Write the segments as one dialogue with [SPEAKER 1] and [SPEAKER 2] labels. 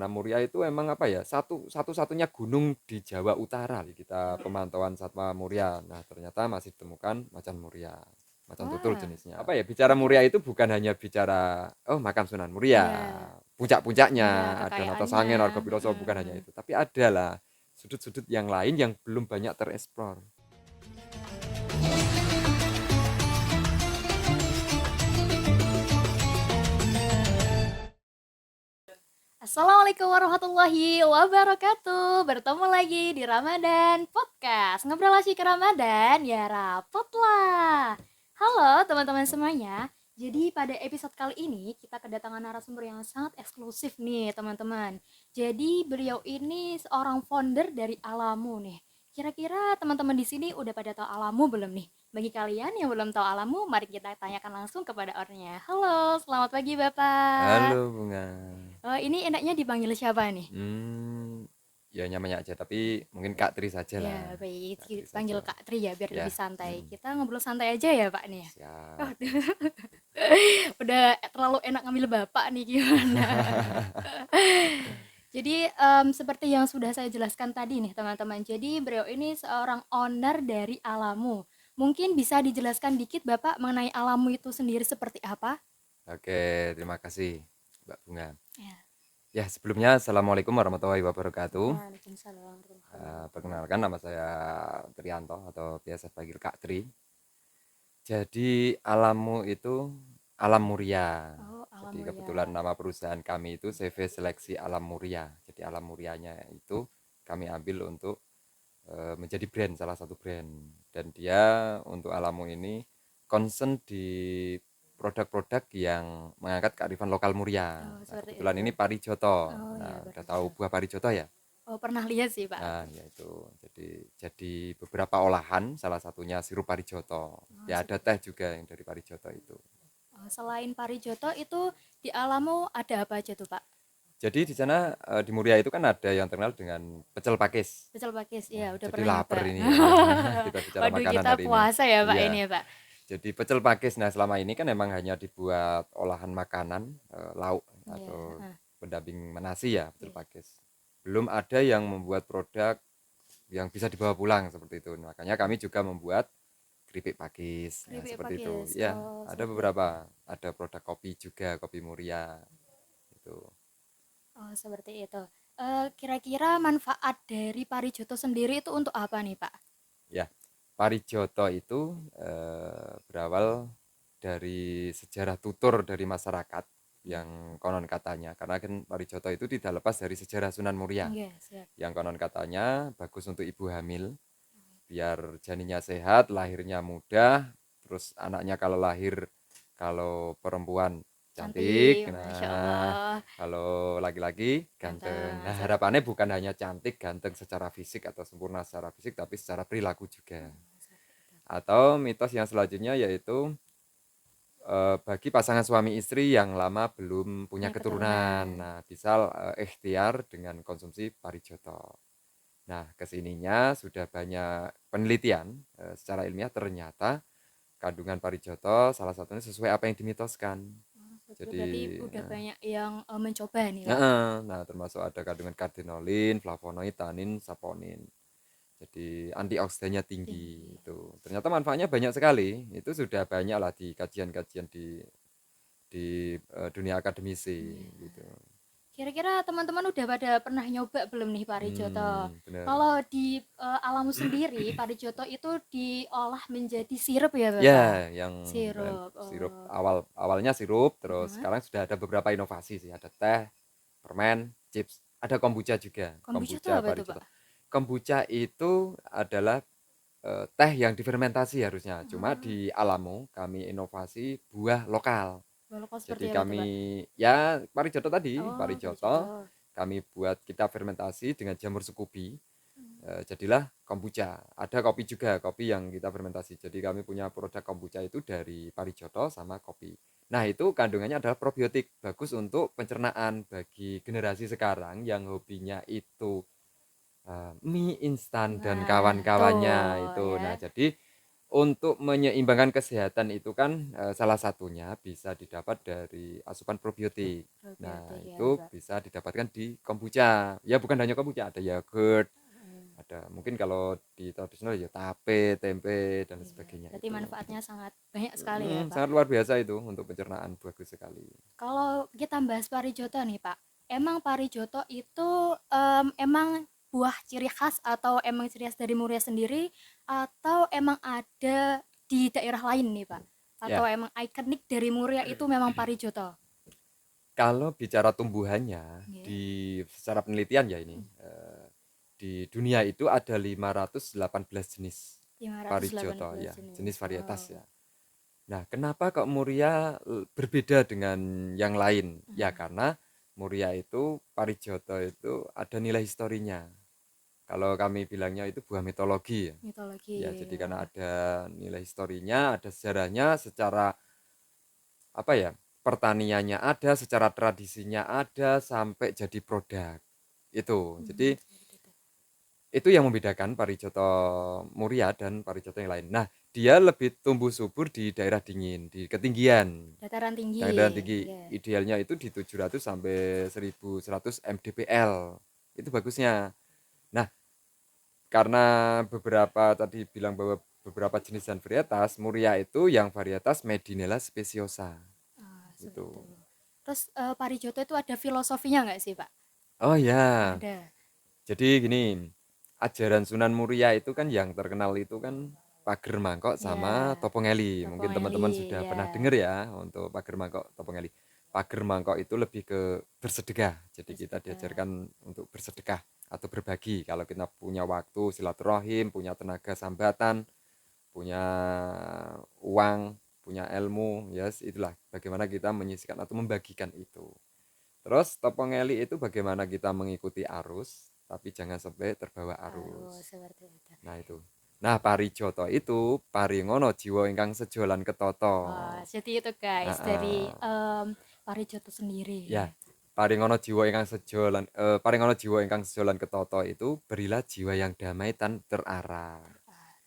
[SPEAKER 1] karena Muria itu emang apa ya, satu-satunya gunung di Jawa Utara nih kita pemantauan Satwa Muria. Nah, ternyata masih ditemukan macan Muria, macan tutul
[SPEAKER 2] Wah,
[SPEAKER 1] jenisnya. Apa ya, bicara Muria
[SPEAKER 2] kira-kira
[SPEAKER 1] itu bukan hanya bicara oh makam Sunan Muria,
[SPEAKER 2] iya, iya
[SPEAKER 1] puncak-puncaknya ada
[SPEAKER 2] kekayaannya.
[SPEAKER 1] Notosangen, Argopiroso, bukan hanya
[SPEAKER 2] Mm-mm.
[SPEAKER 1] itu, tapi ada lah sudut-sudut yang lain yang belum banyak tereksplor.
[SPEAKER 2] Assalamualaikum warahmatullahi wabarakatuh. Bertemu lagi di Ramadan Podcast. Ngobrol asik ke Ramadan, ya rapot lah. Halo teman-teman semuanya. Jadi pada episode kali ini kita kedatangan narasumber yang sangat eksklusif nih teman-teman. Jadi beliau ini seorang founder dari Alamu nih. Kira-kira teman-teman di sini udah pada tahu Alamu belum nih? Bagi kalian yang belum tahu Alamu, mari kita tanyakan langsung kepada orangnya. Halo, selamat pagi
[SPEAKER 1] Halo
[SPEAKER 2] Bapak.
[SPEAKER 1] Bunga.
[SPEAKER 2] Ini enaknya dipanggil siapa nih?
[SPEAKER 1] Hmm, ya namanya aja, tapi mungkin Kak Tri saja
[SPEAKER 2] Ya,
[SPEAKER 1] lah.
[SPEAKER 2] baik.
[SPEAKER 1] Kak Tri
[SPEAKER 2] Kita
[SPEAKER 1] saja.
[SPEAKER 2] panggil Kak Tri ya, biar
[SPEAKER 1] Ya,
[SPEAKER 2] lebih santai.
[SPEAKER 1] mm,
[SPEAKER 2] Kita ngobrol santai aja ya, Pak nih. Oh,
[SPEAKER 1] siap.
[SPEAKER 2] udah terlalu enak ngambil Bapak nih, gimana? Jadi, seperti yang sudah saya jelaskan tadi nih, teman-teman. Jadi, beliau ini seorang owner dari Alamu. Mungkin bisa dijelaskan dikit, Bapak, mengenai Alamu itu sendiri seperti apa?
[SPEAKER 1] Oke, terima kasih Mbak Bunga.
[SPEAKER 2] Ya.
[SPEAKER 1] Ya, sebelumnya Assalamualaikum warahmatullahi wabarakatuh.
[SPEAKER 2] Waalaikumsalam warahmatullahi wabarakatuh.
[SPEAKER 1] Perkenalkan nama saya Trianto atau biasa panggil Kak Tri. Jadi Alammu itu Alam Muria.
[SPEAKER 2] Oh, Alam
[SPEAKER 1] Jadi kebetulan
[SPEAKER 2] Mulia.
[SPEAKER 1] nama perusahaan kami itu CV Seleksi Alam Muria. Jadi Alam Murianya itu kami ambil untuk menjadi brand, salah satu brand. Dan dia untuk Alammu ini concern di produk-produk yang mengangkat kearifan lokal Muria.
[SPEAKER 2] Oh,
[SPEAKER 1] Nah,
[SPEAKER 2] seperti
[SPEAKER 1] kebetulan
[SPEAKER 2] itu.
[SPEAKER 1] ini parijoto.
[SPEAKER 2] Oh, ya,
[SPEAKER 1] Nah, udah tahu
[SPEAKER 2] pariwisata.
[SPEAKER 1] buah parijoto ya?
[SPEAKER 2] Oh, pernah lihat sih, Pak,
[SPEAKER 1] Nah,
[SPEAKER 2] aku.
[SPEAKER 1] yaitu jadi beberapa olahan, salah satunya sirup parijoto.
[SPEAKER 2] Oh,
[SPEAKER 1] Ya ada
[SPEAKER 2] seperti
[SPEAKER 1] teh
[SPEAKER 2] itu.
[SPEAKER 1] juga yang dari parijoto itu.
[SPEAKER 2] Selain Parijoto itu di Alamu ada apa aja tuh, Pak?
[SPEAKER 1] Jadi di sana di Muria itu kan ada yang terkenal dengan pecel pakis.
[SPEAKER 2] Pecel pakis,
[SPEAKER 1] Nah,
[SPEAKER 2] ya udah
[SPEAKER 1] jadi
[SPEAKER 2] pernah
[SPEAKER 1] lapar
[SPEAKER 2] nyoba.
[SPEAKER 1] ini ya. Kita bicara
[SPEAKER 2] Waduh,
[SPEAKER 1] makanan
[SPEAKER 2] kita
[SPEAKER 1] hari ini.
[SPEAKER 2] puasa ya, Pak,
[SPEAKER 1] Iya.
[SPEAKER 2] ini ya, Pak.
[SPEAKER 1] Jadi pecel pakis. Nah, selama ini kan emang hanya dibuat olahan makanan, lauk
[SPEAKER 2] Iya,
[SPEAKER 1] atau
[SPEAKER 2] heeh.
[SPEAKER 1] pendamping nasi ya, pecel
[SPEAKER 2] Iya.
[SPEAKER 1] pakis. Belum ada yang membuat produk yang bisa dibawa pulang seperti itu. Makanya kami juga membuat keripik pakis. Nah,
[SPEAKER 2] Keripik
[SPEAKER 1] seperti itu.
[SPEAKER 2] pakis.
[SPEAKER 1] Ya,
[SPEAKER 2] Oh,
[SPEAKER 1] ada
[SPEAKER 2] seperti itu.
[SPEAKER 1] beberapa. Ada produk kopi juga, kopi Muria itu.
[SPEAKER 2] Oh, seperti itu. Kira-kira manfaat dari Parijoto sendiri itu untuk apa nih, Pak?
[SPEAKER 1] Ya, parijoto itu berawal dari sejarah tutur dari masyarakat
[SPEAKER 2] Iya.
[SPEAKER 1] yang konon katanya, karena kan parijoto itu tidak lepas dari sejarah Sunan Muria,
[SPEAKER 2] Iya, siap.
[SPEAKER 1] yang konon katanya bagus untuk ibu hamil biar janinnya sehat, lahirnya mudah, terus anaknya kalau lahir, kalau perempuan cantik,
[SPEAKER 2] Cantik, Masya
[SPEAKER 1] nah
[SPEAKER 2] Allah.
[SPEAKER 1] kalau laki-laki ganteng.
[SPEAKER 2] Ganteng,
[SPEAKER 1] Nah,
[SPEAKER 2] seperti
[SPEAKER 1] harapannya
[SPEAKER 2] itu.
[SPEAKER 1] bukan hanya cantik ganteng secara fisik atau sempurna secara fisik, tapi secara perilaku juga.
[SPEAKER 2] Seperti itu.
[SPEAKER 1] Atau mitos yang selanjutnya yaitu bagi pasangan suami istri yang lama belum punya
[SPEAKER 2] Punya
[SPEAKER 1] keturunan,
[SPEAKER 2] keturunan.
[SPEAKER 1] nah bisa ikhtiar dengan konsumsi parijoto. Nah, kesininya sudah banyak penelitian secara ilmiah, ternyata kandungan parijoto salah satunya sesuai apa yang dimitoskan.
[SPEAKER 2] Oh, seperti itu.
[SPEAKER 1] Jadi,
[SPEAKER 2] Berarti udah banyak yang mencoba nih, Pak.
[SPEAKER 1] nah termasuk ada kandungan kardinolin, flavonoid, tanin, saponin. Jadi antioksidannya tinggi
[SPEAKER 2] Tinggi.
[SPEAKER 1] itu. Ternyata manfaatnya banyak sekali. Itu sudah banyak lah di kajian-kajian di dunia akademisi
[SPEAKER 2] Iya.
[SPEAKER 1] gitu.
[SPEAKER 2] Kira-kira teman-teman udah pada pernah nyoba belum nih Parijoto?
[SPEAKER 1] Bener.
[SPEAKER 2] Kalau di Alamu sendiri, Parijoto itu diolah menjadi sirup ya, Bapak?
[SPEAKER 1] Ya, yang
[SPEAKER 2] Sirup.
[SPEAKER 1] sirup
[SPEAKER 2] Oh.
[SPEAKER 1] awalnya sirup, terus
[SPEAKER 2] Heeh.
[SPEAKER 1] sekarang sudah ada beberapa inovasi sih. Ada teh, permen, chips, ada kombucha juga.
[SPEAKER 2] Kombucha itu
[SPEAKER 1] Kombucha
[SPEAKER 2] apa itu, Pak?
[SPEAKER 1] parijoto. Kombucha itu adalah teh yang difermentasi harusnya. Cuma
[SPEAKER 2] Oh,
[SPEAKER 1] di Alamo kami inovasi buah lokal.
[SPEAKER 2] boloko seperti
[SPEAKER 1] Jadi
[SPEAKER 2] apa itu,
[SPEAKER 1] kami
[SPEAKER 2] Pak?
[SPEAKER 1] ya parijoto tadi,
[SPEAKER 2] Oh,
[SPEAKER 1] parijoto
[SPEAKER 2] Parijoto.
[SPEAKER 1] kami buat kita fermentasi dengan jamur sekubi. Jadilah kombucha. Ada kopi juga, kopi yang kita fermentasi. Jadi kami punya produk kombucha itu dari parijoto sama kopi. Nah, itu kandungannya adalah probiotik, bagus untuk pencernaan bagi generasi sekarang yang hobinya itu mie instan dan
[SPEAKER 2] Nah,
[SPEAKER 1] kawan-kawannya
[SPEAKER 2] tuh
[SPEAKER 1] itu.
[SPEAKER 2] ya.
[SPEAKER 1] Nah, jadi Untuk menyeimbangkan kesehatan itu kan salah satunya bisa didapat dari asupan probiotik. Nah,
[SPEAKER 2] Probiotik ya,
[SPEAKER 1] itu
[SPEAKER 2] Pak.
[SPEAKER 1] bisa didapatkan di kombucha. Ya bukan hanya kombucha, ada yogurt, ada mungkin kalau di tradisional ya tape, tempe dan
[SPEAKER 2] Iya,
[SPEAKER 1] sebagainya
[SPEAKER 2] berarti
[SPEAKER 1] itu.
[SPEAKER 2] manfaatnya sangat banyak sekali ya, Pak.
[SPEAKER 1] Sangat luar biasa itu untuk pencernaan, bagus sekali.
[SPEAKER 2] Kalau kita bahas parijoto nih, Pak. Emang parijoto itu emang buah ciri khas atau emang ciri khas dari Muria sendiri atau emang ada di daerah lain nih, Pak? Atau
[SPEAKER 1] Ya,
[SPEAKER 2] emang ikonik dari Muria itu memang parijoto?
[SPEAKER 1] kalau bicara tumbuhannya
[SPEAKER 2] Nggih.
[SPEAKER 1] di secara penelitian ya ini di dunia itu ada 518 jenis
[SPEAKER 2] 518
[SPEAKER 1] parijoto ya,
[SPEAKER 2] jenis.
[SPEAKER 1] jenis varietas
[SPEAKER 2] Wow.
[SPEAKER 1] ya. Nah, kenapa kok Muria berbeda dengan yang lain? Ya karena Muria itu parijoto itu ada nilai historinya. Kalau kami bilangnya itu buah mitologi ya.
[SPEAKER 2] Mitologi.
[SPEAKER 1] Ya, jadi karena
[SPEAKER 2] Wah.
[SPEAKER 1] ada nilai historinya, ada sejarahnya secara apa ya? Pertaniannya ada, secara tradisinya ada sampai jadi produk. Itu. Jadi
[SPEAKER 2] Seperti itu.
[SPEAKER 1] itu yang membedakan parijoto Muria dan parijoto yang lain. Nah, dia lebih tumbuh subur di daerah dingin, di ketinggian.
[SPEAKER 2] Dataran tinggi.
[SPEAKER 1] Daerah tinggi
[SPEAKER 2] Nggih.
[SPEAKER 1] idealnya itu di 700 sampai 1100 mdpl. Itu bagusnya. Nah, karena beberapa tadi bilang bahwa beberapa jenis dan varietas, Muria itu yang varietas Medinella speciosa.
[SPEAKER 2] Seperti
[SPEAKER 1] Gitu.
[SPEAKER 2] itu. Terus parijoto itu ada filosofinya nggak sih, Pak?
[SPEAKER 1] Oh ya,
[SPEAKER 2] Ada.
[SPEAKER 1] jadi gini, ajaran Sunan Muria itu kan yang terkenal itu kan Pager Mangkok sama
[SPEAKER 2] Ya,
[SPEAKER 1] Topongeli. Mungkin teman-teman
[SPEAKER 2] Topongeli,
[SPEAKER 1] sudah pernah
[SPEAKER 2] ya.
[SPEAKER 1] dengar ya untuk Pager Mangkok, Topongeli. Pager Mangkok itu lebih ke bersedekah. Jadi kita
[SPEAKER 2] Bersedekah.
[SPEAKER 1] diajarkan untuk bersedekah atau berbagi. Kalau kita punya waktu silaturahim, punya tenaga sambatan, punya uang, punya ilmu, yes, itulah bagaimana kita menyisikan atau membagikan itu. Terus Topongeli itu bagaimana kita mengikuti arus, tapi jangan sampai terbawa arus.
[SPEAKER 2] Harus seperti itu.
[SPEAKER 1] Nah itu. Nah parijoto itu paringono jiwa ingkang sejolan ketoto.
[SPEAKER 2] Wah, jadi itu guys dari
[SPEAKER 1] Heeh.
[SPEAKER 2] parijoto sendiri.
[SPEAKER 1] Ya, paringono jiwa ingkang sejolan ketoto itu berilah jiwa yang damai dan terarah.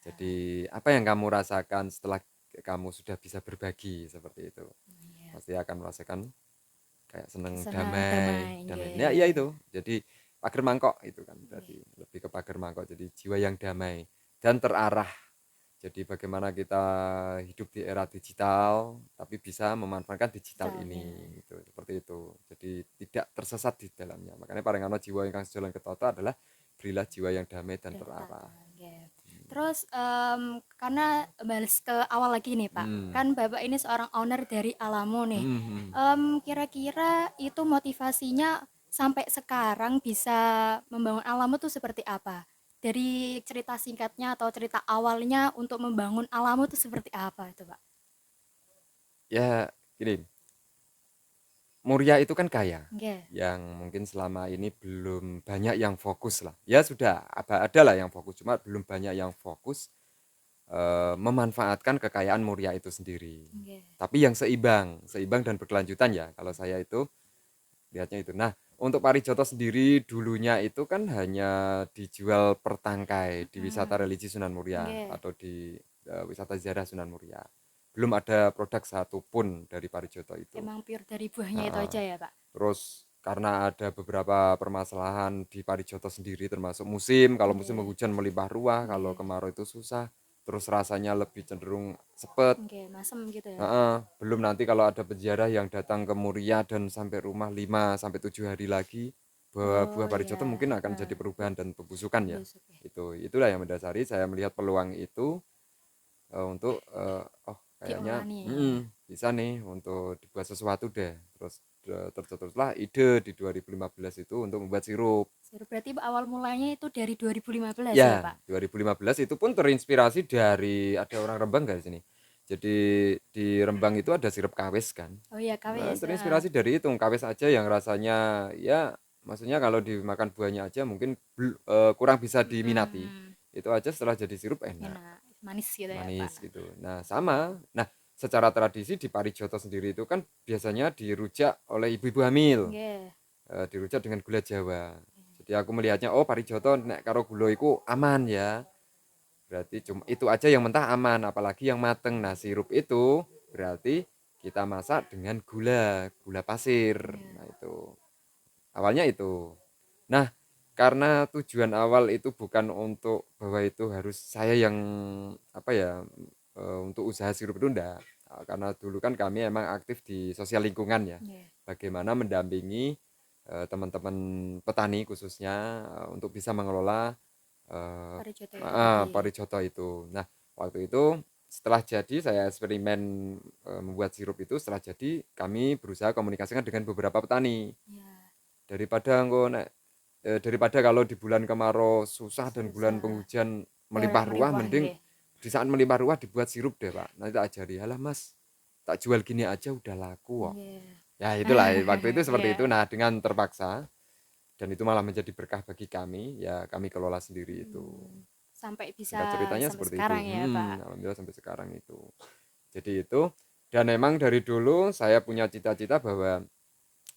[SPEAKER 1] Jadi apa yang kamu rasakan setelah kamu sudah bisa berbagi seperti itu?
[SPEAKER 2] Iya.
[SPEAKER 1] Pasti akan merasakan kayak seneng
[SPEAKER 2] Senang
[SPEAKER 1] damai,
[SPEAKER 2] damai,
[SPEAKER 1] damai. Ya, iya
[SPEAKER 2] nggih.
[SPEAKER 1] itu. Jadi pager mangkok itu kan
[SPEAKER 2] Nggih.
[SPEAKER 1] berarti lebih ke pager mangkok. Jadi jiwa yang damai dan terarah. Jadi bagaimana kita hidup di era digital tapi bisa memanfaatkan digital
[SPEAKER 2] Betul, ya.
[SPEAKER 1] ini gitu. Seperti itu. Jadi tidak tersesat di dalamnya. Makanya paringano jiwa yang sejalan ketoto adalah berilah jiwa yang damai dan
[SPEAKER 2] Dan
[SPEAKER 1] terarah.
[SPEAKER 2] tata, nggih. Terus karena balik ke awal lagi nih, Pak.
[SPEAKER 1] Hmm.
[SPEAKER 2] Kan Bapak ini seorang owner dari Alamo nih.
[SPEAKER 1] Hmm.
[SPEAKER 2] Kira-kira itu motivasinya sampai sekarang bisa membangun Alamo tuh seperti apa? Dari cerita singkatnya atau cerita awalnya untuk membangun Alamo tuh seperti apa itu, Pak?
[SPEAKER 1] Ya, gini. Muria itu kan kaya,
[SPEAKER 2] Nggih.
[SPEAKER 1] yang mungkin selama ini belum banyak yang fokus lah. Ya sudah, ada lah yang fokus, cuma belum banyak yang fokus memanfaatkan kekayaan Muria itu sendiri.
[SPEAKER 2] Nggih.
[SPEAKER 1] Tapi yang seimbang, seimbang dan berkelanjutan ya. Kalau saya itu lihatnya itu. Nah, untuk parijoto sendiri dulunya itu kan hanya dijual per tangkai di wisata religi Sunan Muria
[SPEAKER 2] Nggih.
[SPEAKER 1] atau di wisata ziarah Sunan Muria. Belum ada produk satupun dari parijoto itu.
[SPEAKER 2] Emang pure dari buahnya itu
[SPEAKER 1] Nah,
[SPEAKER 2] aja ya, Pak?
[SPEAKER 1] terus karena ada beberapa permasalahan di parijoto sendiri termasuk musim, kalau musim
[SPEAKER 2] Nggih.
[SPEAKER 1] hujan melimpah ruah, kalau
[SPEAKER 2] Nggih.
[SPEAKER 1] kemarau itu susah, terus rasanya lebih cenderung sepet.
[SPEAKER 2] Nggih, masem gitu ya.
[SPEAKER 1] Belum nanti kalau ada peziarah yang datang ke Muria dan sampai rumah 5 sampai 7 hari lagi, bahwa
[SPEAKER 2] Oh
[SPEAKER 1] buah parijoto
[SPEAKER 2] iya,
[SPEAKER 1] mungkin akan jadi perubahan dan pembusukan ya.
[SPEAKER 2] busuk ya.
[SPEAKER 1] Itulah yang mendasari saya melihat peluang itu untuk oh kayaknya
[SPEAKER 2] Diolah nih.
[SPEAKER 1] bisa nih untuk dibuat sesuatu deh. Terus tercetuslah ide di 2015 itu untuk membuat sirup.
[SPEAKER 2] Sirup berarti awal mulanya itu dari 2015 ya,
[SPEAKER 1] Ya,
[SPEAKER 2] Pak?
[SPEAKER 1] 2015 itu pun terinspirasi dari ada orang Rembang nggak di sini. Jadi di Rembang itu ada sirup kawis kan.
[SPEAKER 2] Oh iya,
[SPEAKER 1] Nah,
[SPEAKER 2] KWS.
[SPEAKER 1] terinspirasi dari itu kawis aja yang rasanya ya maksudnya kalau dimakan buahnya aja mungkin kurang bisa diminati. Itu aja setelah jadi sirup enak,
[SPEAKER 2] Enak, manis gitu ya, Pak.
[SPEAKER 1] manis gitu. Nah, sama. Nah, secara tradisi di Parijoto sendiri itu kan biasanya dirujak oleh ibu-ibu hamil.
[SPEAKER 2] Nggih.
[SPEAKER 1] Dirujak dengan gula Jawa. Jadi aku melihatnya oh Parijoto nek karo gula iku aman ya. berarti cuma itu aja yang mentah aman, apalagi yang mateng. Nah, sirup itu berarti kita masak dengan gula pasir. Nah, itu. Awalnya itu. Nah, karena tujuan awal itu bukan untuk bahwa itu harus saya yang apa ya, untuk usaha sirup itu enggak. Karena dulu kan kami emang aktif di sosial lingkungan ya.
[SPEAKER 2] Yeah.
[SPEAKER 1] Bagaimana mendampingi teman-teman petani khususnya untuk bisa mengelola
[SPEAKER 2] Parijoto itu tadi.
[SPEAKER 1] parijoto itu. Nah, waktu itu setelah jadi saya eksperimen membuat sirup itu, setelah jadi kami berusaha komunikasikan dengan beberapa petani.
[SPEAKER 2] Yeah.
[SPEAKER 1] Daripada kalau di bulan kemarau susah dan bulan
[SPEAKER 2] Susah.
[SPEAKER 1] penghujan melimpah ruah,
[SPEAKER 2] Meriwah
[SPEAKER 1] mending
[SPEAKER 2] nggih.
[SPEAKER 1] di saat melimpah ruah dibuat sirup deh Pak. Nanti tak ajari, alah Mas, tak jual gini aja udah laku kok.
[SPEAKER 2] Nggih.
[SPEAKER 1] Ya itulah waktu itu seperti itu.
[SPEAKER 2] Iya.
[SPEAKER 1] Nah, dengan terpaksa dan itu malah menjadi berkah bagi kami, ya kami kelola sendiri itu.
[SPEAKER 2] Sampai
[SPEAKER 1] Singkat
[SPEAKER 2] bisa
[SPEAKER 1] ceritanya
[SPEAKER 2] sampai
[SPEAKER 1] seperti itu.
[SPEAKER 2] sekarang ya, Pak.
[SPEAKER 1] Alhamdulillah sampai sekarang itu. Jadi itu, dan memang dari dulu saya punya cita-cita bahwa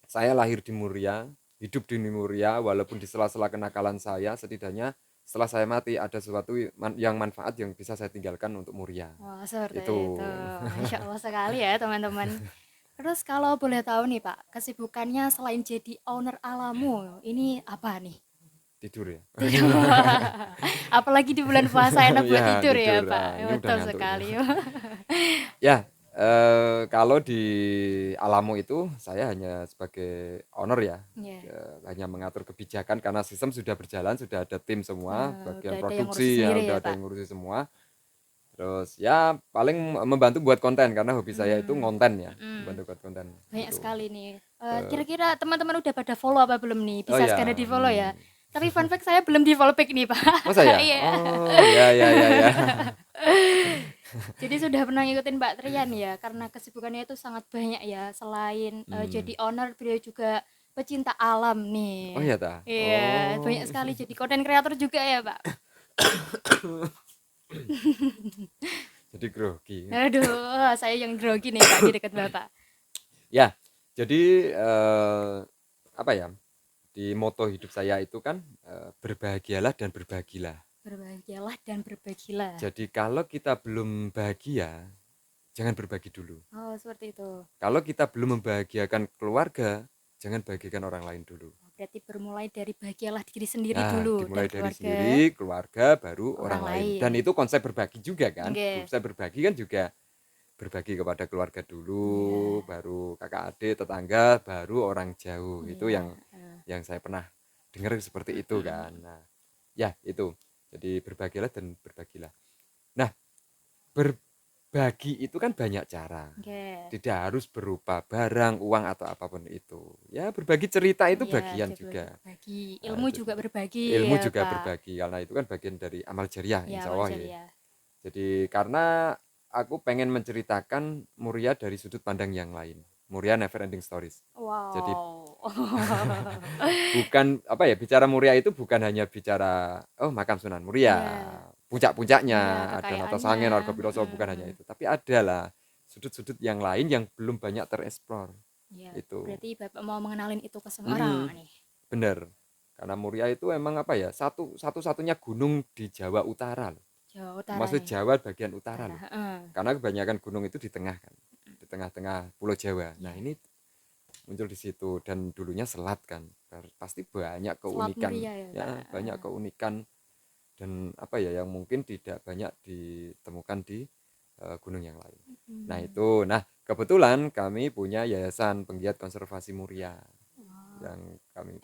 [SPEAKER 1] saya lahir di Muria, hidup di Muria, walaupun di sela-sela kenakalan saya, setidaknya setelah saya mati ada sesuatu yang manfaat yang bisa saya tinggalkan untuk Muria.
[SPEAKER 2] Wah, seperti itu.
[SPEAKER 1] Itu
[SPEAKER 2] Masya Allah sekali ya, teman-teman. Terus kalau boleh tahu nih, Pak, kesibukannya selain jadi owner Alamu, ini apa nih?
[SPEAKER 1] tidur ya.
[SPEAKER 2] Tidur. Apalagi di bulan puasa enak buat
[SPEAKER 1] Ya,
[SPEAKER 2] tidur ya,
[SPEAKER 1] tidur.
[SPEAKER 2] Pak.
[SPEAKER 1] Ini udah
[SPEAKER 2] Betul
[SPEAKER 1] ngantuk ini.
[SPEAKER 2] sekali.
[SPEAKER 1] Ya, kalau di Alamo itu saya hanya sebagai owner ya,
[SPEAKER 2] Iya.
[SPEAKER 1] hanya mengatur kebijakan karena sistem sudah berjalan, sudah ada tim semua, bagian
[SPEAKER 2] Udah ada yang ngurusi
[SPEAKER 1] produksi yang
[SPEAKER 2] sendiri
[SPEAKER 1] udah
[SPEAKER 2] ya,
[SPEAKER 1] ada
[SPEAKER 2] Pak.
[SPEAKER 1] yang ngurusi semua. Terus ya paling membantu buat konten karena hobi saya itu ngonten ya, membantu buat konten
[SPEAKER 2] Banyak
[SPEAKER 1] gitu.
[SPEAKER 2] sekali nih. Kira-kira teman-teman udah pada follow apa belum nih?
[SPEAKER 1] Oh
[SPEAKER 2] Bisa
[SPEAKER 1] ya,
[SPEAKER 2] segera di follow ya. Tapi fun fact saya belum di follow back nih, Pak.
[SPEAKER 1] masa ya?
[SPEAKER 2] Iya.
[SPEAKER 1] Oh ya ya ya ya.
[SPEAKER 2] Jadi sudah pernah ngikutin Mbak Trian ya, karena kesibukannya itu sangat banyak ya. Selain jadi owner, beliau juga pecinta alam
[SPEAKER 1] Oh
[SPEAKER 2] nih.
[SPEAKER 1] ya ta.
[SPEAKER 2] Iya,
[SPEAKER 1] Oh,
[SPEAKER 2] banyak sekali jadi konten kreator juga ya, Pak.
[SPEAKER 1] jadi grogi.
[SPEAKER 2] Aduh, saya yang grogi nih Pak di dekat Bapak.
[SPEAKER 1] Ya, jadi apa ya? Di moto hidup saya itu kan berbahagialah dan berbagilah.
[SPEAKER 2] Berbahagialah dan berbagilah.
[SPEAKER 1] Jadi kalau kita belum bahagia, jangan berbagi dulu.
[SPEAKER 2] Oh, seperti itu.
[SPEAKER 1] Kalau kita belum membahagiakan keluarga, jangan bahagiakan orang lain dulu.
[SPEAKER 2] Berarti bermulai dari bahagialah diri sendiri
[SPEAKER 1] Nah,
[SPEAKER 2] dulu dan
[SPEAKER 1] dimulai dari
[SPEAKER 2] keluarga
[SPEAKER 1] sendiri, keluarga, baru
[SPEAKER 2] orang
[SPEAKER 1] orang lain.
[SPEAKER 2] lain.
[SPEAKER 1] Dan itu konsep berbagi juga kan.
[SPEAKER 2] Oke.
[SPEAKER 1] Konsep berbagi kan juga berbagi kepada keluarga dulu, baru kakak adik, tetangga, baru orang jauh. Itu yang saya pernah dengar seperti itu kan. Nah, ya itu. Jadi berbagilah dan berbagilah. Nah, berbagi itu kan banyak cara.
[SPEAKER 2] Oke.
[SPEAKER 1] Tidak harus berupa barang, uang atau apapun itu. Ya, berbagi cerita itu
[SPEAKER 2] Iya,
[SPEAKER 1] bagian
[SPEAKER 2] jadi
[SPEAKER 1] juga.
[SPEAKER 2] berbagi.
[SPEAKER 1] Nah,
[SPEAKER 2] Ilmu
[SPEAKER 1] itu
[SPEAKER 2] juga berbagi
[SPEAKER 1] ilmu
[SPEAKER 2] ya,
[SPEAKER 1] juga
[SPEAKER 2] Pak.
[SPEAKER 1] berbagi karena itu kan bagian dari amal jariah
[SPEAKER 2] Ya,
[SPEAKER 1] insya
[SPEAKER 2] amal
[SPEAKER 1] Allah ya.
[SPEAKER 2] jariah.
[SPEAKER 1] Jadi karena aku pengen menceritakan Muria dari sudut pandang yang lain. Muria never ending stories. Jadi
[SPEAKER 2] Wow.
[SPEAKER 1] bukan apa ya, bicara Muria itu bukan hanya bicara oh makam Sunan Muria,
[SPEAKER 2] Iya,
[SPEAKER 1] puncak-puncaknya,
[SPEAKER 2] iya,
[SPEAKER 1] ada Nata
[SPEAKER 2] kekayaannya.
[SPEAKER 1] Sangen, Warga Piloso, bukan hanya itu, tapi ada lah sudut-sudut yang lain yang belum banyak tereksplor.
[SPEAKER 2] Iya,
[SPEAKER 1] Itu
[SPEAKER 2] berarti Bapak mau mengenalin itu ke semua orang nih.
[SPEAKER 1] bener. Karena Muria itu emang apa ya, satu-satunya gunung di Jawa Utara loh.
[SPEAKER 2] Jawa Utara
[SPEAKER 1] Maksud
[SPEAKER 2] nih.
[SPEAKER 1] Jawa bagian utara
[SPEAKER 2] Utara.
[SPEAKER 1] loh.
[SPEAKER 2] Heeh.
[SPEAKER 1] Karena kebanyakan gunung itu di tengah kan, di tengah-tengah Pulau Jawa. Nah ini muncul di situ dan dulunya selat kan, pasti banyak
[SPEAKER 2] Selat
[SPEAKER 1] keunikan
[SPEAKER 2] Muria ya,
[SPEAKER 1] ya,
[SPEAKER 2] Pak.
[SPEAKER 1] banyak keunikan dan apa ya yang mungkin tidak banyak ditemukan di gunung yang lain. Nah itu, nah kebetulan kami punya yayasan penggiat konservasi Muria yang kami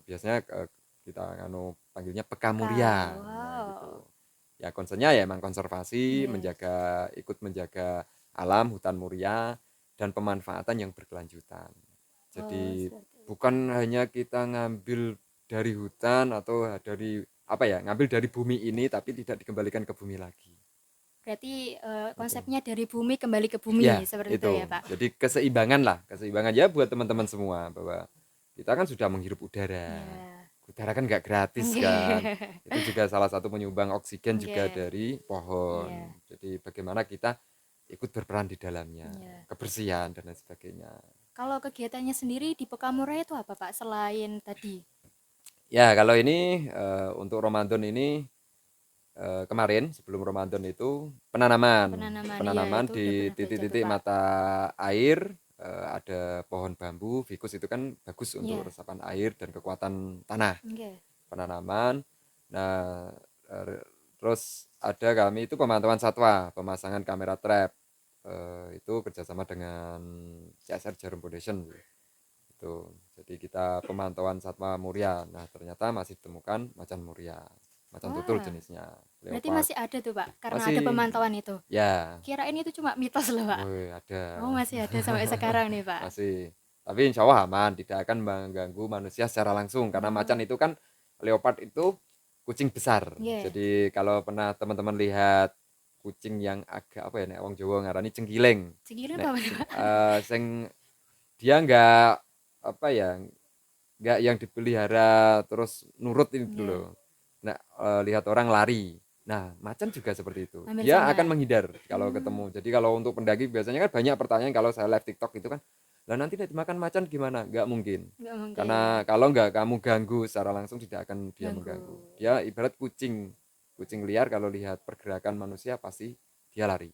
[SPEAKER 1] biasanya kita panggilnya Peka Muria. Nah gitu. Ya concernnya ya emang konservasi, ikut menjaga alam hutan Muria dan pemanfaatan yang berkelanjutan. Jadi bukan hanya kita ngambil dari hutan atau dari apa ya, ngambil dari bumi ini tapi tidak dikembalikan ke bumi lagi.
[SPEAKER 2] Berarti konsepnya dari bumi kembali ke bumi
[SPEAKER 1] Ya,
[SPEAKER 2] seperti itu ya, Pak.
[SPEAKER 1] jadi keseimbangan lah, keseimbangan ya buat teman-teman semua bahwa kita kan sudah menghirup udara. Udara kan nggak gratis kan. Itu juga salah satu penyumbang oksigen juga dari pohon. Jadi bagaimana kita ikut berperan di dalamnya, kebersihan dan lain sebagainya.
[SPEAKER 2] Kalau kegiatannya sendiri di Pekamura itu apa Pak selain tadi?
[SPEAKER 1] Ya kalau ini untuk Ramadan ini kemarin sebelum Ramadan itu penanaman
[SPEAKER 2] Penanaman, iya
[SPEAKER 1] penanaman
[SPEAKER 2] itu udah
[SPEAKER 1] di
[SPEAKER 2] pernah baca tuh
[SPEAKER 1] titik-titik
[SPEAKER 2] Pak.
[SPEAKER 1] mata air, ada pohon bambu, fikus itu kan bagus untuk
[SPEAKER 2] Iya,
[SPEAKER 1] resapan air dan kekuatan tanah,
[SPEAKER 2] oke.
[SPEAKER 1] penanaman. Nah, eee, terus ada kami itu pemantauan satwa, pemasangan kamera trap, itu kerjasama dengan CSR Jarum Foundation. Itu. Jadi kita pemantauan satwa muria. Nah, ternyata masih ditemukan macan muria. Macan tutul
[SPEAKER 2] Wah,
[SPEAKER 1] jenisnya,
[SPEAKER 2] berarti
[SPEAKER 1] leopard.
[SPEAKER 2] masih ada tuh Pak, karena ada
[SPEAKER 1] Masih
[SPEAKER 2] pemantauan itu.
[SPEAKER 1] ya,
[SPEAKER 2] Kirain itu cuma mitos loh Pak.
[SPEAKER 1] woi ada.
[SPEAKER 2] Oh masih ada sampai sekarang nih Pak.
[SPEAKER 1] Masih. Tapi insya Allah aman, tidak akan mengganggu manusia secara langsung karena
[SPEAKER 2] Oh,
[SPEAKER 1] macan itu kan leopard itu kucing besar.
[SPEAKER 2] iya.
[SPEAKER 1] Jadi kalau pernah teman-teman lihat kucing yang agak apa ya nek wong Jawa ngarani cengkileng.
[SPEAKER 2] Segini
[SPEAKER 1] Nek
[SPEAKER 2] apa nih Pak?
[SPEAKER 1] sing dia enggak apa ya, nggak yang dipelihara terus nurut itu
[SPEAKER 2] Iya,
[SPEAKER 1] loh. Nah, lihat orang lari. Nah, macan juga seperti itu.
[SPEAKER 2] hampir
[SPEAKER 1] Dia
[SPEAKER 2] sama
[SPEAKER 1] akan
[SPEAKER 2] ya.
[SPEAKER 1] menghindar kalau
[SPEAKER 2] Hmm,
[SPEAKER 1] ketemu. Jadi kalau untuk pendaki biasanya kan banyak pertanyaan kalau saya live TikTok itu kan, lah nanti nek dimakan macan gimana? Nggak mungkin.
[SPEAKER 2] nggak mungkin.
[SPEAKER 1] Karena kalau nggak kamu ganggu secara langsung tidak akan dia
[SPEAKER 2] Ganggu.
[SPEAKER 1] mengganggu. Dia ibarat kucing. Kucing liar kalau lihat pergerakan manusia pasti dia lari.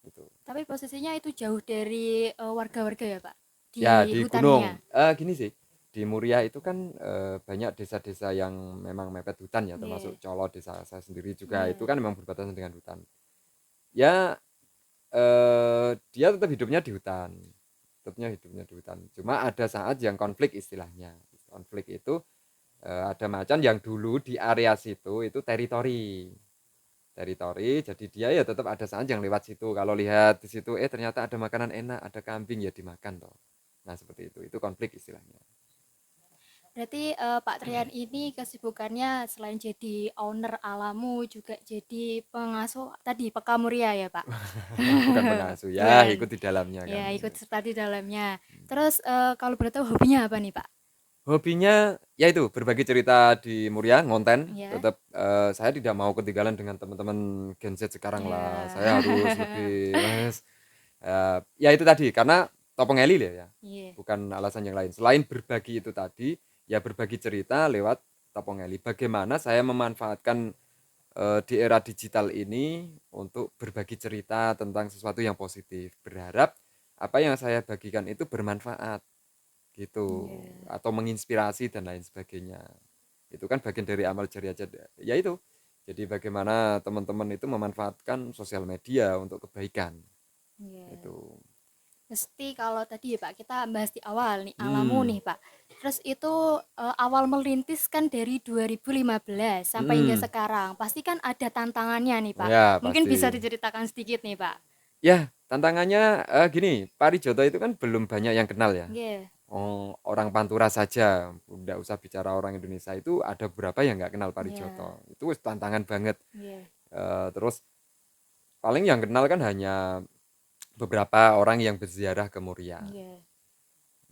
[SPEAKER 1] Gitu.
[SPEAKER 2] Tapi posisinya itu jauh dari warga-warga ya Pak?
[SPEAKER 1] Ya,
[SPEAKER 2] Di
[SPEAKER 1] di
[SPEAKER 2] hutannya.
[SPEAKER 1] gunung. Gini sih, di Muria itu kan banyak desa-desa yang memang mepet hutan ya, termasuk
[SPEAKER 2] Iya,
[SPEAKER 1] Colo, desa saya sendiri juga itu
[SPEAKER 2] iya.
[SPEAKER 1] kan memang berbatasan dengan hutan. Ya, dia tetap hidupnya di hutan, tetapnya hidupnya di hutan. Cuma ada saat yang konflik istilahnya. Konflik itu ada macan yang dulu di area situ itu teritori, teritori. Jadi dia ya tetap ada saat yang lewat situ. Kalau lihat di situ, ternyata ada makanan enak, ada kambing ya dimakan toh. Nah seperti itu konflik istilahnya.
[SPEAKER 2] Berarti Pak Trian ini kesibukannya selain jadi owner Alamu juga jadi pengasuh tadi Pekamuria ya Pak?
[SPEAKER 1] Bukan pengasuh ya,
[SPEAKER 2] Bukan.
[SPEAKER 1] ikut di dalamnya kan.
[SPEAKER 2] Ya ikut serta di dalamnya. Terus kalau boleh tahu hobinya apa nih Pak?
[SPEAKER 1] Hobinya ya itu berbagi cerita di Muria, ngonten.
[SPEAKER 2] Ya,
[SPEAKER 1] Tetap saya tidak mau ketinggalan dengan teman-teman Gen Z sekarang lah.
[SPEAKER 2] ya,
[SPEAKER 1] Saya harus lebih ya itu tadi karena Topeng Eli ya.
[SPEAKER 2] iya,
[SPEAKER 1] Bukan alasan yang lain. Selain berbagi itu tadi, ya berbagi cerita lewat Topeng Eli. Bagaimana saya memanfaatkan di era digital ini untuk berbagi cerita tentang sesuatu yang positif. Berharap apa yang saya bagikan itu bermanfaat gitu
[SPEAKER 2] iya.
[SPEAKER 1] atau menginspirasi dan lain sebagainya. Itu kan bagian dari amal jariah ya itu. Jadi bagaimana teman-teman itu memanfaatkan sosial media untuk kebaikan
[SPEAKER 2] Iya.
[SPEAKER 1] itu.
[SPEAKER 2] Mesti kalau tadi ya Pak, kita bahas di awal nih, Alamu
[SPEAKER 1] Hmm.
[SPEAKER 2] nih Pak. Terus itu awal merintis kan dari 2015 sampai hingga
[SPEAKER 1] Hmm.
[SPEAKER 2] sekarang. Pasti kan ada tantangannya nih Pak.
[SPEAKER 1] Ya
[SPEAKER 2] Mungkin bisa
[SPEAKER 1] pasti.
[SPEAKER 2] diceritakan sedikit nih Pak.
[SPEAKER 1] Ya tantangannya gini, Parijoto itu kan belum banyak yang kenal ya.
[SPEAKER 2] Iya,
[SPEAKER 1] Oh, orang Pantura saja, tidak usah bicara orang Indonesia itu ada beberapa yang nggak kenal
[SPEAKER 2] iya,
[SPEAKER 1] Parijoto. Itu wis tantangan banget.
[SPEAKER 2] iya,
[SPEAKER 1] Terus paling yang kenal kan hanya beberapa orang yang berziarah ke Muria.
[SPEAKER 2] iya.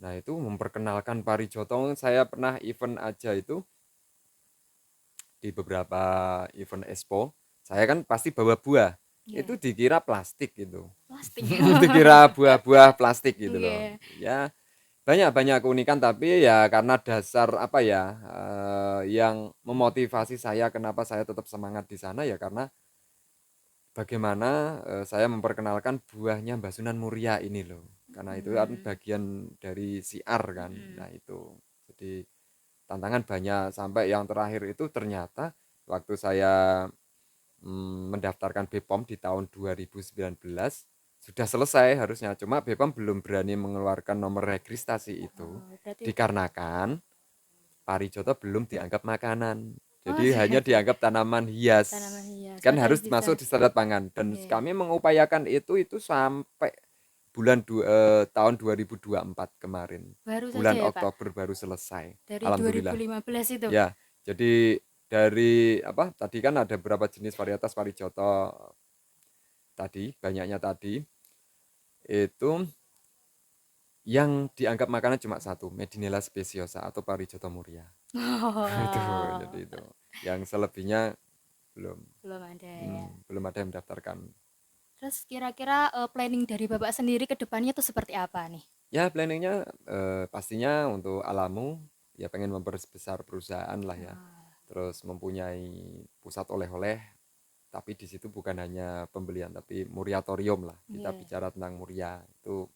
[SPEAKER 1] Nah itu memperkenalkan Parijoto, saya pernah event aja itu di beberapa event expo. Saya kan pasti bawa buah. Itu
[SPEAKER 2] Iya.
[SPEAKER 1] dikira plastik gitu.
[SPEAKER 2] Plastik.
[SPEAKER 1] Dikira buah-buah plastik gitu loh.
[SPEAKER 2] Iya.
[SPEAKER 1] Ya banyak-banyak keunikan tapi ya karena dasar apa ya yang memotivasi saya kenapa saya tetap semangat di sana ya karena bagaimana saya memperkenalkan buahnya Mbak Sunan Muria ini loh. Karena itu kan
[SPEAKER 2] Hmm,
[SPEAKER 1] bagian dari siar kan.
[SPEAKER 2] mm-mm.
[SPEAKER 1] Nah itu. Jadi tantangan banyak sampai yang terakhir itu ternyata waktu saya mendaftarkan BPOM di tahun 2019 sudah selesai harusnya cuma BPOM belum berani mengeluarkan nomor registrasi itu
[SPEAKER 2] Oh, berarti
[SPEAKER 1] dikarenakan parijoto belum dianggap makanan.
[SPEAKER 2] oh
[SPEAKER 1] Jadi hanya dianggap tanaman hias.
[SPEAKER 2] tanaman hias.
[SPEAKER 1] Kan
[SPEAKER 2] Padahal
[SPEAKER 1] harus
[SPEAKER 2] bisa.
[SPEAKER 1] masuk di standar pangan dan
[SPEAKER 2] Iya.
[SPEAKER 1] kami mengupayakan itu sampai tahun 2024 kemarin.
[SPEAKER 2] Baru saja
[SPEAKER 1] Bulan
[SPEAKER 2] ya Pak.
[SPEAKER 1] Oktober baru selesai.
[SPEAKER 2] Dari
[SPEAKER 1] Alhamdulillah.
[SPEAKER 2] 2015 itu.
[SPEAKER 1] Ya, jadi dari apa tadi kan ada beberapa jenis varietas parijoto tadi, banyaknya tadi itu yang dianggap makanan cuma satu, Medinella speciosa atau Parijoto muria. Itu jadi
[SPEAKER 2] Oh,
[SPEAKER 1] itu. Yang selebihnya belum
[SPEAKER 2] belum ada ya.
[SPEAKER 1] belum ada yang mendaftarkan.
[SPEAKER 2] Terus kira-kira planning dari Bapak sendiri ke depannya tuh seperti apa nih?
[SPEAKER 1] Ya planningnya pastinya untuk Alamu ya pengen memperbesar perusahaan lah ya.
[SPEAKER 2] Ah,
[SPEAKER 1] Terus mempunyai pusat oleh-oleh tapi di situ bukan hanya pembelian tapi muriatorium lah. Kita
[SPEAKER 2] Iya.
[SPEAKER 1] bicara tentang muria itu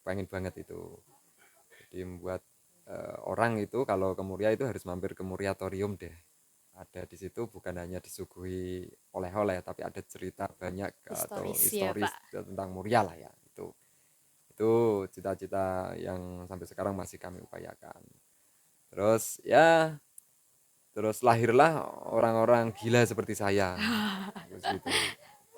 [SPEAKER 1] pengen banget itu. Jadi membuat orang itu kalau ke Muria itu harus mampir ke Muriatorium deh. Ada di situ bukan hanya disuguhi oleh-oleh tapi ada cerita banyak atau
[SPEAKER 2] Historis ya,
[SPEAKER 1] historis
[SPEAKER 2] Pak.
[SPEAKER 1] tentang Muria lah ya. Itu cita-cita yang sampai sekarang masih kami upayakan. Terus ya, terus lahirlah orang-orang gila seperti saya. Terus gitu.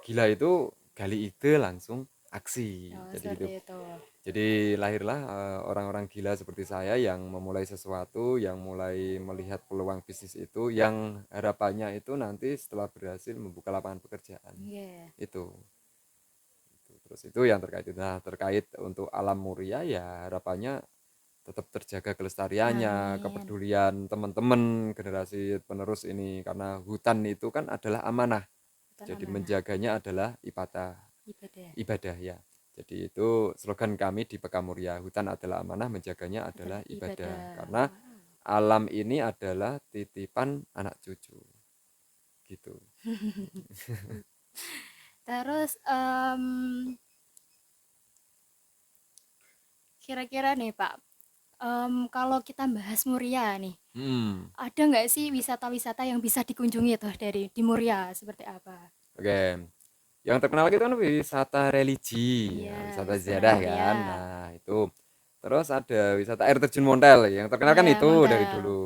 [SPEAKER 1] Gila itu gali ide langsung aksi.
[SPEAKER 2] Oh,
[SPEAKER 1] Jadi gitu.
[SPEAKER 2] seperti itu.
[SPEAKER 1] Jadi lahirlah orang-orang gila seperti saya yang memulai sesuatu, yang mulai melihat peluang bisnis itu, yang harapannya itu nanti setelah berhasil membuka lapangan pekerjaan.
[SPEAKER 2] Iya.
[SPEAKER 1] Itu. Terus itu yang terkait itu. Nah, terkait untuk alam Muria ya harapannya tetap terjaga kelestariannya,
[SPEAKER 2] Amin.
[SPEAKER 1] kepedulian teman-teman generasi penerus ini karena hutan itu kan adalah amanah.
[SPEAKER 2] Bukan
[SPEAKER 1] Jadi
[SPEAKER 2] amanah.
[SPEAKER 1] menjaganya adalah
[SPEAKER 2] Ibadah.
[SPEAKER 1] ibadah ya. Jadi itu slogan kami di Pekamurya, hutan adalah amanah, menjaganya adalah
[SPEAKER 2] Adalah
[SPEAKER 1] ibadah.
[SPEAKER 2] ibadah.
[SPEAKER 1] Karena alam ini adalah titipan anak cucu. Gitu.
[SPEAKER 2] Terus kira-kira nih Pak, kalau kita bahas Muria nih,
[SPEAKER 1] Hmm.
[SPEAKER 2] ada nggak sih wisata-wisata yang bisa dikunjungi tuh dari di Muria seperti apa?
[SPEAKER 1] Oke. Yang terkenal itu kan wisata religi, ya,
[SPEAKER 2] Iya,
[SPEAKER 1] wisata
[SPEAKER 2] wisata
[SPEAKER 1] ziarah
[SPEAKER 2] Muria.
[SPEAKER 1] kan. Nah, itu. Terus ada wisata air terjun Montel. Yang terkenal kan
[SPEAKER 2] Iya,
[SPEAKER 1] itu dari
[SPEAKER 2] Mondal.
[SPEAKER 1] dulu.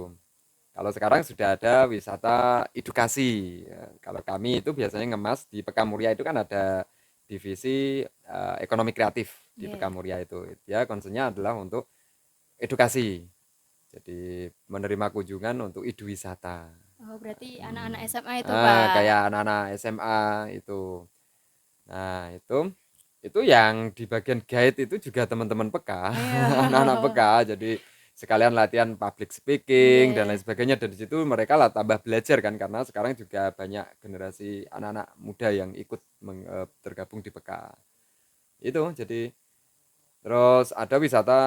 [SPEAKER 1] Kalau sekarang sudah ada wisata edukasi. Ya, kalau kami itu biasanya ngemas di Pekamurya itu kan ada divisi ekonomi kreatif di
[SPEAKER 2] Iya.
[SPEAKER 1] Pekamurya itu. Ya, concernnya adalah untuk edukasi. Jadi menerima kunjungan untuk wisata.
[SPEAKER 2] Oh, berarti anak-anak
[SPEAKER 1] Hmm.
[SPEAKER 2] SMA itu, Pak.
[SPEAKER 1] Kayak anak-anak SMA itu. Nah, itu yang di bagian guide itu juga teman-teman PK,
[SPEAKER 2] Iya.
[SPEAKER 1] anak-anak PK. Jadi sekalian latihan public speaking dan lain
[SPEAKER 2] Iya.
[SPEAKER 1] sebagainya. Dan di situ mereka lah tambah belajar kan karena sekarang juga banyak generasi anak-anak muda yang ikut tergabung di PK. Itu jadi terus ada wisata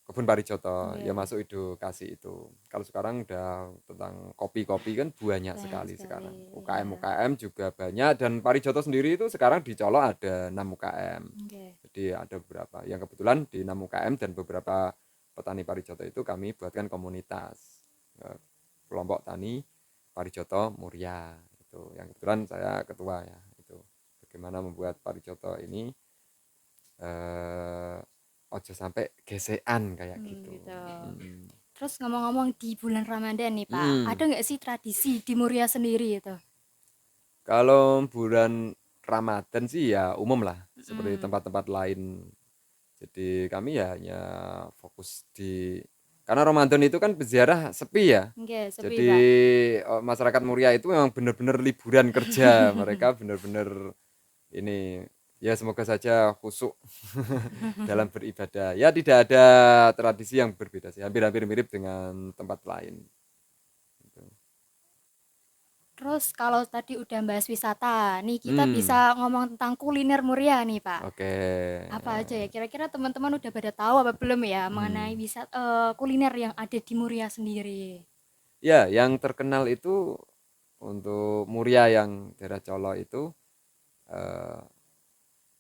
[SPEAKER 1] kebun parijoto ya
[SPEAKER 2] Iya.
[SPEAKER 1] masuk edukasi itu. Kalau sekarang udah tentang kopi-kopi kan banyak
[SPEAKER 2] Banyak
[SPEAKER 1] sekali
[SPEAKER 2] sekali.
[SPEAKER 1] sekarang.
[SPEAKER 2] Iya.
[SPEAKER 1] UKM juga banyak dan parijoto sendiri itu sekarang di Colo ada 6 UKM.
[SPEAKER 2] Oke.
[SPEAKER 1] Jadi ada beberapa yang kebetulan di 6 UKM dan beberapa petani parijoto itu kami buatkan komunitas kelompok tani parijoto Muria itu yang kebetulan saya ketua ya itu bagaimana membuat parijoto ini eh, ojo sampai gesekan kayak gitu.
[SPEAKER 2] Gitu.
[SPEAKER 1] Mm.
[SPEAKER 2] Terus ngomong-ngomong di bulan Ramadan nih, Pak,
[SPEAKER 1] Mm.
[SPEAKER 2] ada nggak sih tradisi di Muria sendiri itu?
[SPEAKER 1] Kalau bulan Ramadan sih ya umum lah seperti
[SPEAKER 2] Mm.
[SPEAKER 1] tempat-tempat lain. Jadi kami ya hanya fokus di karena Ramadan itu kan berziarah sepi ya.
[SPEAKER 2] Oke, sepi,
[SPEAKER 1] Jadi
[SPEAKER 2] Pak.
[SPEAKER 1] masyarakat Muria itu memang benar-benar liburan kerja. Mereka benar-benar ini ya semoga saja khusyuk dalam beribadah. Ya tidak ada tradisi yang berbeda sih, hampir-hampir mirip dengan tempat lain. Gitu.
[SPEAKER 2] Terus kalau tadi udah bahas wisata, nih kita
[SPEAKER 1] Hmm,
[SPEAKER 2] bisa ngomong tentang kuliner Muria nih, Pak.
[SPEAKER 1] oke.
[SPEAKER 2] Apa aja ya? Kira-kira teman-teman udah pada tahu apa belum ya mengenai
[SPEAKER 1] Hmm.
[SPEAKER 2] kuliner yang ada di Muria sendiri?
[SPEAKER 1] Ya, yang terkenal itu untuk Muria yang daerah Colo itu eh,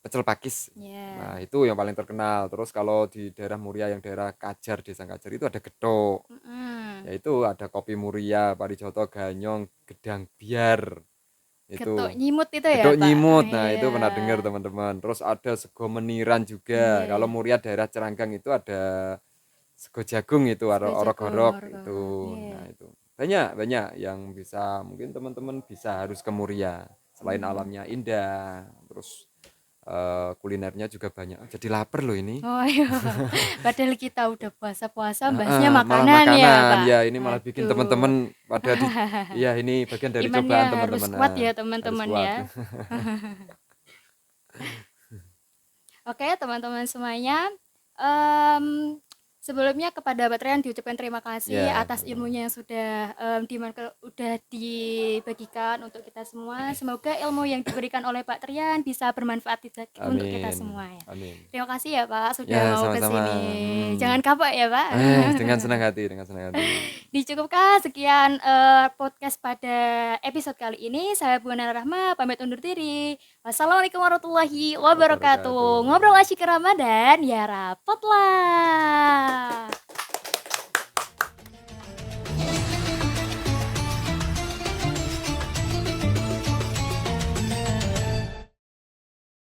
[SPEAKER 1] pecel pakis.
[SPEAKER 2] Ya.
[SPEAKER 1] Nah, itu yang paling terkenal. Terus kalau di daerah Muria yang daerah Kajar, Desa Kajar itu ada getuk.
[SPEAKER 2] Mm-mm.
[SPEAKER 1] Yaitu ada kopi Muria, Parijoto, Ganyong, Gedang Biar.
[SPEAKER 2] Getuk
[SPEAKER 1] Itu
[SPEAKER 2] nyimut itu ya,
[SPEAKER 1] gedok
[SPEAKER 2] Pak?
[SPEAKER 1] nyimut. Nah, itu
[SPEAKER 2] Iya.
[SPEAKER 1] pernah dengar teman-teman. Terus ada sego meniran juga. Kalau
[SPEAKER 2] Iya.
[SPEAKER 1] Muria daerah Ceranggang itu ada sego jagung itu,
[SPEAKER 2] Sego jagung,
[SPEAKER 1] orok-orok itu.
[SPEAKER 2] orok-orok. Iya.
[SPEAKER 1] Nah, itu. Banyak, banyak yang bisa mungkin teman-teman bisa harus ke Muria. Selain
[SPEAKER 2] Hmm.
[SPEAKER 1] alamnya indah, terus kulinernya juga banyak. Jadi lapar loh ini.
[SPEAKER 2] Oh iya. Padahal kita udah puasa-puasa bahasnya
[SPEAKER 1] Malah
[SPEAKER 2] makanan ya,
[SPEAKER 1] makanan.
[SPEAKER 2] Pak.
[SPEAKER 1] Ya, ini malah bikin
[SPEAKER 2] Waduh.
[SPEAKER 1] teman-teman pada di ya ini bagian dari
[SPEAKER 2] Imannya
[SPEAKER 1] cobaan
[SPEAKER 2] harus
[SPEAKER 1] teman-teman.
[SPEAKER 2] kuat
[SPEAKER 1] Nah,
[SPEAKER 2] ya,
[SPEAKER 1] harus
[SPEAKER 2] teman-teman
[SPEAKER 1] kuat.
[SPEAKER 2] ya. Oke, teman-teman semuanya. em, Sebelumnya kepada Pak Trian diucapkan terima kasih
[SPEAKER 1] Ya,
[SPEAKER 2] atas
[SPEAKER 1] sama-sama.
[SPEAKER 2] ilmunya yang sudah udah dibagikan untuk kita semua. Semoga ilmu yang diberikan oleh Pak Trian bisa bermanfaat untuk kita
[SPEAKER 1] Amin.
[SPEAKER 2] semua ya.
[SPEAKER 1] Amin.
[SPEAKER 2] Terima kasih ya Pak sudah
[SPEAKER 1] Ya,
[SPEAKER 2] mau ke
[SPEAKER 1] sama-sama.
[SPEAKER 2] sini. Jangan kapok ya Pak.
[SPEAKER 1] Dengan senang hati, dengan senang hati.
[SPEAKER 2] Dicukupkan sekian podcast pada episode kali ini. Saya Bu Nana Rahma pamit undur diri. Wassalamualaikum warahmatullahi wabarakatuh.
[SPEAKER 1] Wabarakatuh.
[SPEAKER 2] Ngobrol asyik Ramadan ya rapotlah.